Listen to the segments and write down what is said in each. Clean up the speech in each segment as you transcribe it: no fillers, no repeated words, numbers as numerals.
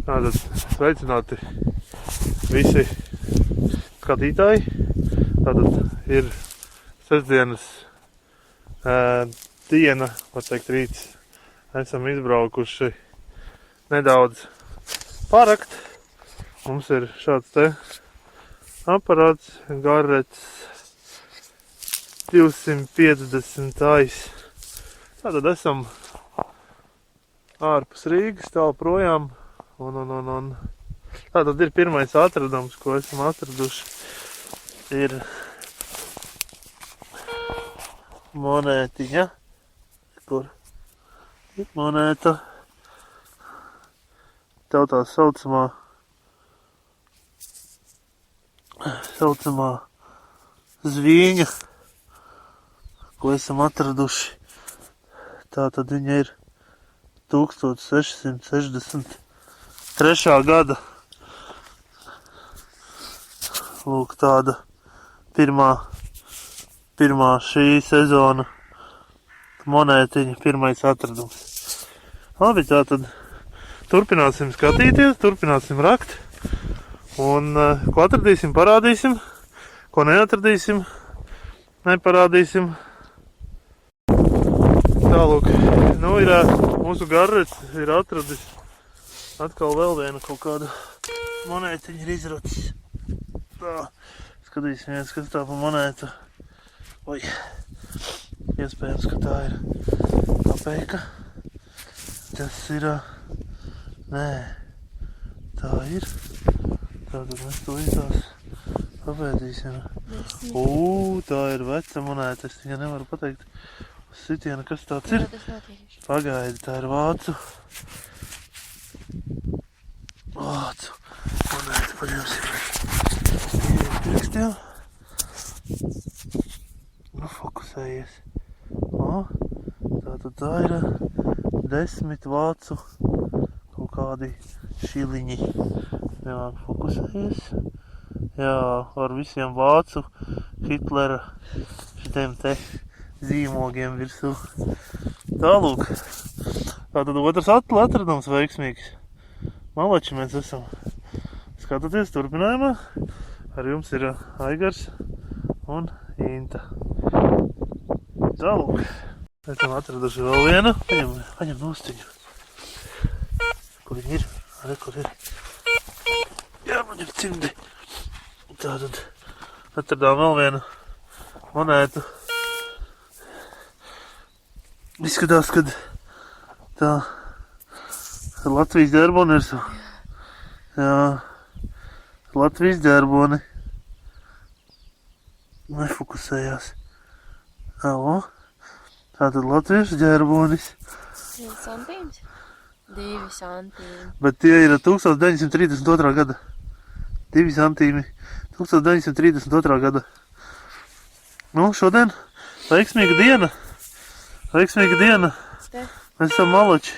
Tātad sveicināti visi skatītāji. Tātad ir sestdienas diena, var teikt rīts. Esam izbraukuši nedaudz parakt. Mums ir šāds te aparāts, Garrets 250. Tātad esam ārpus Rīgas, tālu projām. Un tātad ir pirmais atradums, ko esam atraduši. Ir monētiņa. Kur? Ir monēta. Tev tā saucamā zvīņa, ko esam atraduši. Tātad viņa ir 1663. gada. Lūk, tāda pirmā šī sezona monētiņa, pirmais atradums. Labi, tātad turpināsim skatīties, turpināsim rakt. Un ko atradīsim, parādīsim. Ko neatradīsim, neparādīsim. Tālūk, ir mūsu Garrets ir atradis atkal vēl vienu kaut kādu monētiņu ir izracis. Tā, skatīsimies, kas tā pa monētu. Oi, iespējams, ka tā ir kapeika. Tas ir, nē, tā ir. Tātad mēs to tās papētīsim. Tā ir veca monēta, es tikai nevaru pateikt. Sitiena, kas tāds ir? Pagaidi, tā ir vācu monēta, paņemsim. Pirkstiem. Fokusējies. Tātad tā ir 10 vācu kaut kādi šiliņi. Jā, fokusējies. Jā, ar visiem vācu Hitlera šitiem te zīmogiem virsū. Tālūk. Tātad otrs atradums veiksmīgs. Malači mēs esam. Skatoties turpinājumā. Ar jums ir Aigars un Inta. Tālūk. Esam atraduši vēl vienu. Paņem nostiņu. Kur viņi ir? Arī kur ir? Jā, man ir cimdi. Tātad atradām vēl vienu monētu. Izskatās, kad tā Latvijas ģerboni ir jā, Latvijas ģerboni. Nefokusējās. Tātad Latvijas ģerbonis. 1 santīms? 2 santīmi. Bet tie ir 1932. gada. 2 santīmi. 1932. gada. Šodien veiksmīga diena. Veiksmīga diena. Mēs esam malači.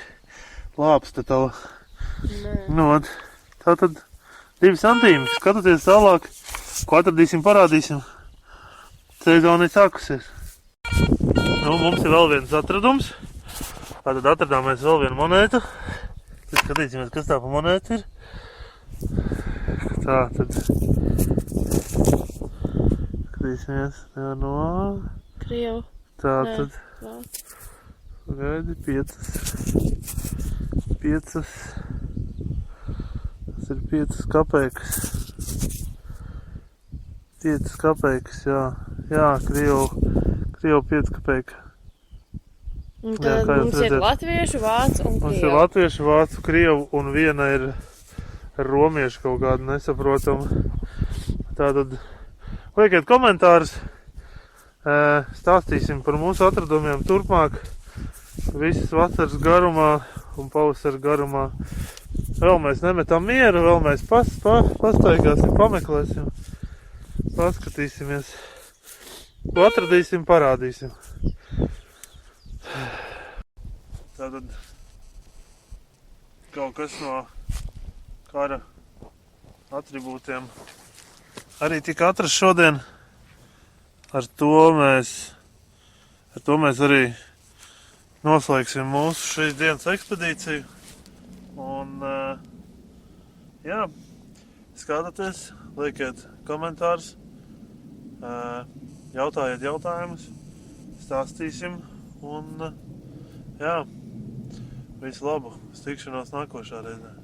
Lāpsta tava. Tātad 2 santīmi. Skatoties tālāk, ko atradīsim, parādīsim. Sezona ir sākusies. Mums ir vēl viens atradums. Tātad atradām mēs vēl vienu monētu. Tad skatīsimies, kas tā pa monētu ir. Tātad. Skatīsimies. Krievu. Tātad. Gaidi 5. Tas ir 5 kapeikas. 5 kapeikas, jā. Jā, Krievu 5 kapeika. Un tad mums ir latviešu, vācu un krievu. Mums ir latviešu, vācu, krievu un viena ir romiešu kaut kāda nesaprotama. Tātad liekiet komentārus. Stāstīsim par mūsu atradumiem turpmāk. Visas vasaras garumā un pavasara garumā. Vēl mēs nemetam mieru, vēl mēs pastaigāsim, pameklēsim, paskatīsimies. Ko atradīsim, parādīsim. Tātad kaut kas no kara atribūtiem arī tika atrasts šodien. Ar to mēs arī noslēgsim mūsu šīs dienas ekspedīciju. Un jā, skatieties, liekiet komentārus, jautājiet jautājumus, stāstīsim un jā, visu labu, uz tikšanos nākošā reizē.